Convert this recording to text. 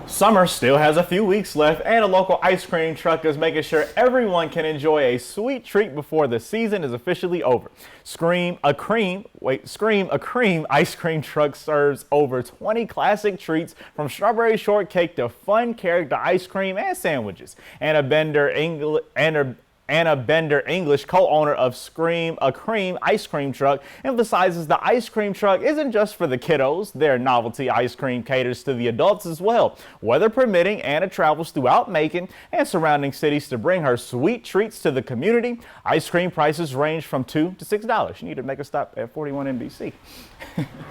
Summer still has a few weeks left, and a local ice cream truck is making sure everyone can enjoy a sweet treat before the season is officially over. Scream a Cream ice cream truck serves over 20 classic treats from strawberry shortcake to fun character ice cream and sandwiches. Anna Bender English, co-owner of Scream a Cream ice cream truck, emphasizes the ice cream truck isn't just for the kiddos. Their novelty ice cream caters to the adults as well. Weather permitting, Anna travels throughout Macon and surrounding cities to bring her sweet treats to the community. Ice cream prices range from $2 to $6. You need to make a stop at 41 NBC.